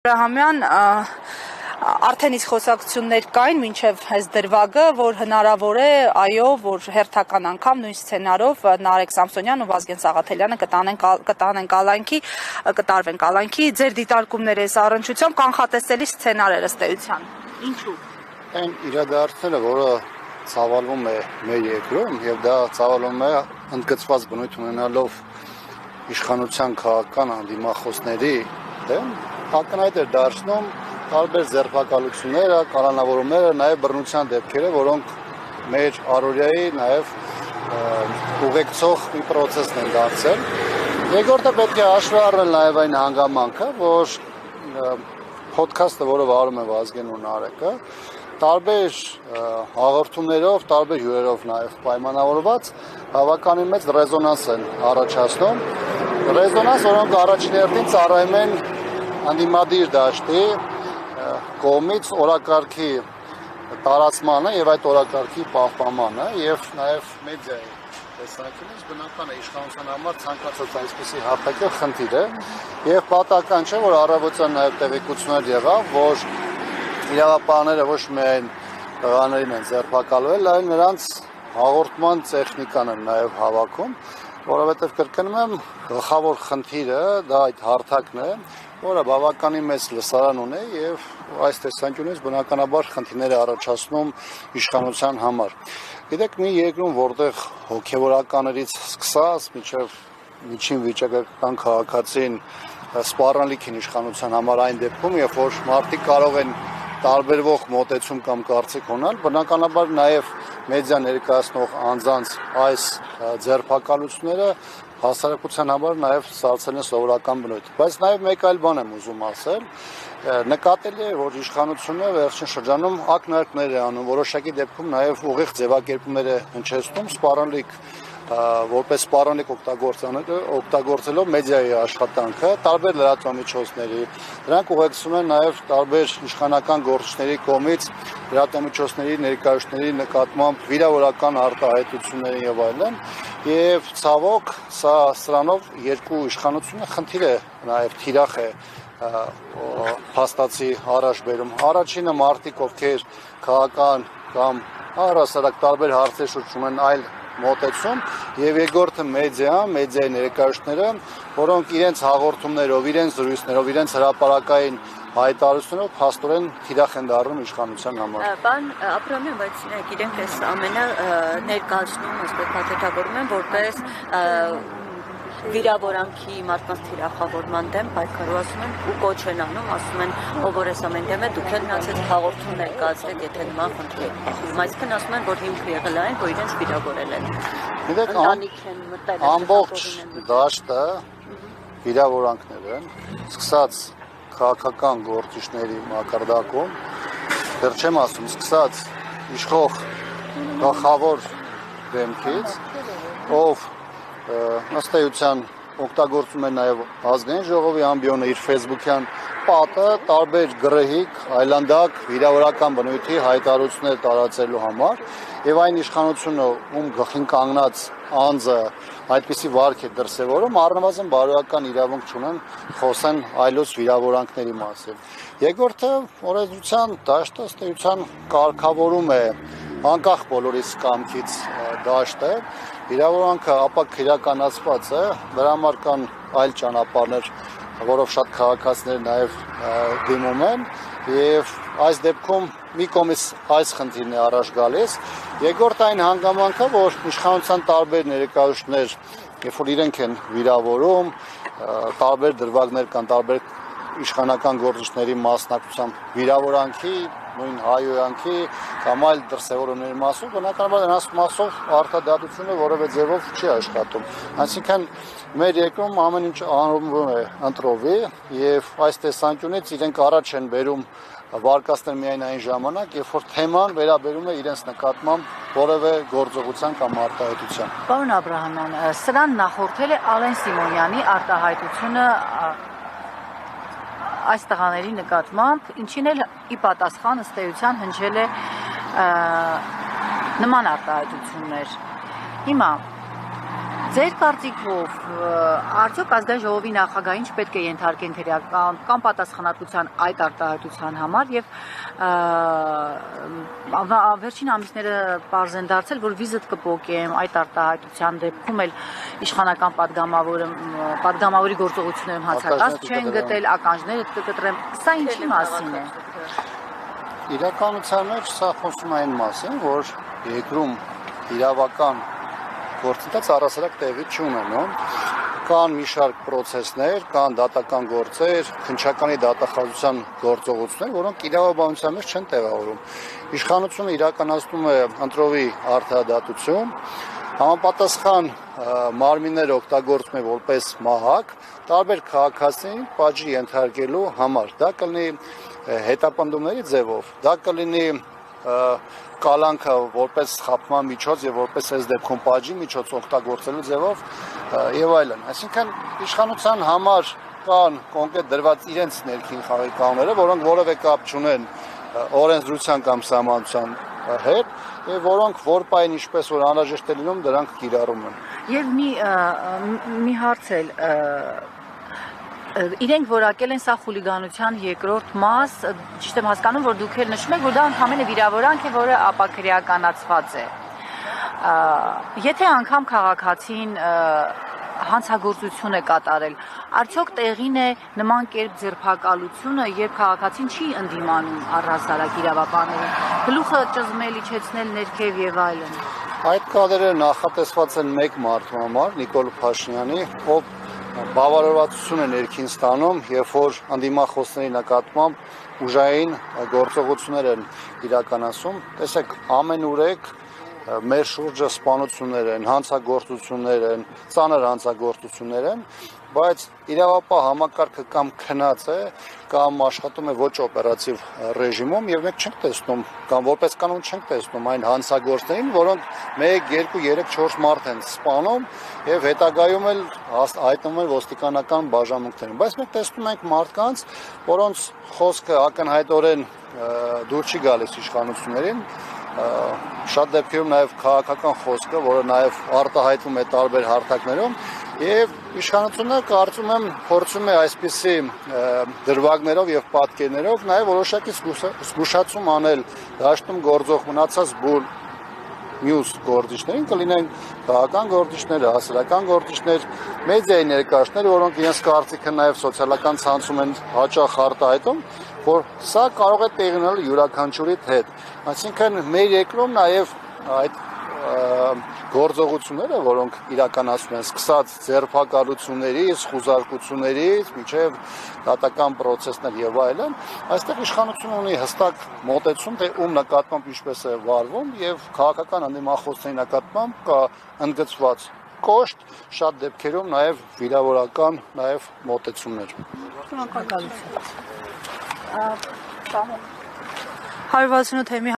Աբրահամյան արդեն իսկ խոսակցություններ կային մինչև այս դրվագը, որ հնարավոր է, այո, որ հերթական անգամ նույն սցենարով Նարեկ Սամսոնյանն ու Վազգեն Սաղաթելյանը կտարվեն կալանքի, ձեր դիտարկումները այս առնչությամբ կանխատեսելի սցենար ըստ էության։ Ինչու՞։ Այն իրադարձությունը, որը ցավալվում է մեր երկրում, եւ դա ցավալվում է ընդգծված բնույթ ունենալով իշխանության քաղաքական հանդիմախոսների դեմ, ակնհայտ էր դարձնում տարբեր ձերբակալությունները, կալանավորումները, նաև բռնության դեպքերը, որոնք մեր առօրյայի նաև ուղեկցող մի պրոցեսն են դարձել։ Երկրորդը պետք է հաշվի առնել նաև այն հանգամանքը, որ փոդքասթը, որը վարում է Վազգեն ու Նարեկը, տարբեր հաղորդումներով, տարբեր հյուրերով նաև պայմանավորված բավականին մեծ ռեզոնանս են առաջացնում։ Ռեզոնանս, որոնք առաջին հերթին ծառայում են անդիմադիր դաշտի կողմից օրակարգի տարածմանը եւ այդ օրակարգի պահպանմանը եւ նաեւ մեդիայի տեսանկյունից բնական է իշխանության համար ցանկացած այսպիսի հարթակը խնդիր է եւ պատահական չէ որ առավոտյան նաեւ տեղեկություններ եղավ որ իրավապահները ոչ միայն տղաներին են ձերբակալվել այլ նրանց հաղորդման տեխնիկան են նաեւ հավաքում որովհետեւ կրկնում եմ գլխավոր խնդիրը դա այդ հարթակն է որը բավականին մեծ լսարան ունի եւ այս տեսանկյունից բնականաբար խնդիրներ է առաջացնում իշխանության համար։ Գիտեք, մի երկրում, որտեղ հոգեվորականներից սկսած մինչեւ միջին վիճակական քաղաքացին սպառնալիք են իշխանության համար այն դեպքում, երբ որ մարդիկ կարող են տարբերվող մոտեցում կամ կարծիք ունենալ, բնականաբար նաեւ մեդիա ներկայացնող անձանց այս ձերբակալությունները հասարակության համար նաև ստացել են սովորական բնույթ, բայց նաև մեկ այլ բան եմ ուզում ասել, նկատելի է, որ իշխանությունը վերջին շրջանում ակնարկներ է անում, որոշակի դեպքում նաև ուղիղ ձևակերպումներ է հնչեցնում, սպառնալիք որպես սպառնալիք օգտագործելով մեդիայի աշխատանքը, տարբեր լրատվամիջոցների, դրանք ուղեկցում են նաև տարբեր իշխանական գործիչների կողմից լրատվամիջոցների ներկայացուցիչների նկատմամբ վիրավորական արտահայտությունների եւ այլն, եւ ցավոք սրանով երկու իշխանությունը խնդիր է նաեւ թիրախ է փաստացի առաջ բերում։ Առաջինը մարդիկ, ովքեր քաղաքական կամ առհասարակ տարբեր հարցեր շուրջ ունեն այլ մոտեցում եւ երկրորդը մեդիայի ներկայացուցիչները, որոնք իրենց հաղորդումներով, իրենց զրույցներով, իրենց հրապարակային հայտարարություններով փաստորեն թիրախ են դառնում իշխանության համար։ Բան Աբրահամյան, բայց իրենք այս ամենը ներկայացնում, ասես փաթեթավորում են որպես վիրավորանքի մարդկանց թիրախավորման դեմ պայքարում են ու կոչ են անում, ասում են, ով որ այս ամեն դեմ է, դուք էլ մնացեք հաղորդում ներկայացրեք, եթե նման խնդիր է։ Այսինքն ասում են, որ հիմք եղել այն, որ իրենց վիրավորել են։ Գիտեք, ամբողջ դաշտը վիրավորանքներ են, սկսած քաղաքական գործիչների մակարդակում, դեռ չեմ ասում, սկսած իշխող գլխավոր դեմքից, ով ըստ էության օգտագործում է նաև ազգային ժողովի ամբիոնը իր ֆեյսբուքյան պատը տարբեր գրեհիկ, այլանդակ, վիրավորական բնույթի հայտարարություններ տարածելու համար եւ այն իշխանությունը, ում գլխին կանգնած անձը այդպիսի վարք է դրսևորում, առնվազն բարոյական իրավունք չունեն խոսեն այլոց վիրավորանքների մասին։ Երկրորդը օրենսդրության դաշտը ըստ էության կարգավորում է անկախ բոլորիս կամքից դաշտը Իրավունքը ապակ իրականացված է, դրա համար կան այլ ճանապարհներ, որով շատ քաղաքացիներ նաև դիմում են եւ այս դեպքում մի կողմից այս խնդիրն է առաջ գալիս, երկրորդ այն հանգամանքը, որ իշխանության տարբեր ներկայացուցիչներ, երբ որ իրենք են վիրավորում, տարբեր դրվագներ կան, տարբեր իշխանական գործիչների մասնակցությամբ վիրավորանքի, նույն հայոյանքի կամ այլ դրսևորումների մասով, բնականաբար նրանց մասով արտադատությունը որևէ ձևով չի աշխատում։ Այսինքն մեր երկրում ամեն ինչ անորոշվում է ընտրովի եւ այս տեսանկյունից իրենք առաջ են բերում վարկածներ միայն այն ժամանակ, երբ որ թեման վերաբերում է իրենց նկատմամբ որևէ գործողության կամ արտահայտության։ Պարոն Աբրահամյան, սրան նախորդել է Ալեն Սիմոնյանի արտահայտությունը այս տղաների նկատմամբ, ինչին էլ ի պատասխան ըստ էության հնչել է նման արտահայտություններ։ Հիմա Ձեր կարծիքով արդյոք ազգային ժողովի նախագահին չպետք է ենթարկեն քրեական պատասխանատվության այդ արտահայտության համար եւ վերջին ամիսները պարզ են դարձել, որ վիզիտ կփոկեմ այդ արտահայտության դեպքում էլ իշխանական падգամավորի գործողություններում հացակաց չեն գտել, ականջները կկտրեմ, սա ինչի մասին է։ Իրականության մեջ սա խոսում այն մասին, որ երկրում իրավական գործընթաց առասարակ տեղի չունեն, կան մի շարք պրոցեսներ, կան դատական գործեր, քննչականի դատախազության գործողություններ, որոնք իրավաբանության մեջ չեն տեղավորում։ Իշխանությունը իրականացնում է ընտրովի արդարադատություն, համապատասխան մարմինները օգտագործում է որպես մահակ, տարբեր քաղաքացիներին պատժի ենթարկելու համար։ Դա կլինի հետապնդումների ձևով, դա կլինի կալանքը որպես խաբման միջոց եւ որպես այս դեպքում պատժի միջոց օգտագործելու ձևով եւ այլն։ Այսինքն իշխանության համար կան կոնկրետ դրված իրենց ներքին խաղի կանոնները, որոնք որևէ կապ չունեն օրենսդրության կամ սահմանության հետ եւ որոնք որպայն ինչպես որ անհրաժեշտ է լինում դրանք կիրառում են։ Եվ մի հարց էլ իրենք որակել են սա խուլիգանության երկրորդ մաս, ճիշտ եմ հասկանում, որ դուք էլ նշում եք, որ դա ընդհանրապես վիրավորանք է, որը ապաքրեականացված է։ Եթե անգամ քաղաքացին հանցագործություն է կատարել, արդյոք տեղին է նման կերպ ձերբակալությունը, երբ քաղաքացին չի ընդդիմանում առհասարակ իրավաբաններին, գլուխը ճզմել, իջեցնել ներքև եւ այլն։ Այդ կադրերը նախատեսված են մեկ մարդու համար, Նիկոլ Փաշինյանի, ով բավարարվածություն է ներքին ստանում, երբ որ ընդդիմախոսների նկատմամբ ուժային գործողություններ են իրականացում։ Տեսեք, ամենուրեք մեր շուրջը սպանություններ են, հանցագործություններ են, ծանր հանցագործություններ են, բայց իրավապահ համակարգը կամ քնած է, կամ աշխատում է ոչ օպերատիվ ռեժիմում եւ մենք չենք տեսնում, կամ որպես կանոն չենք տեսնում այն հանցագործներին, որոնք 1, 2, 3, 4 մարդ են սպանում եւ հետագայում էլ հայտնում են ոստիկանական բաժանմունքներում, բայց մենք տեսնում ենք մարդկանց, որոնց խոսքը ակնհայտորեն դուր չի գալիս իշխանություններին, շատ դեպքերում նաև քաղաքական խոսքը, որը նաև արտահայտվում է տարբեր հարթակներում, եւ իշխանությունը կարծում եմ փորձում է այսպիսի դրվագներով եւ պատկերներով նաև որոշակի զգուշացում անել դաշտում գործող մնացած մյուս գործիչներին, կլինեն քաղաքական գործիչներ, հասարակական գործիչներ, մեդիայի ներկայացուցիչներ, որոնք իրենց կարծիքը նաև սոցիալական ցանցում են հաճախ արտահայտում, որ սա կարող է տեղի ունենալ յուրաքանչյուրի հետ։ Այսինքն մեր երկրում նաև այդ գործողությունները, որոնք իրականացվում են, սկսած ձերբակալություններից, խուզարկություններից, մինչև դատական պրոցեսներ եւ այլն, այստեղ իշխանությունը ունի հստակ մոտեցում, թե ում նկատմամբ ինչպես է վարվում եւ քաղաքական ընդդիմախոսների նկատմամբ կա ընդգծված կոշտ, շատ դեպքերում նաեւ վիրավորական նաեւ մոտեցումներ։ Շնորհակալություն։ 168 թեմի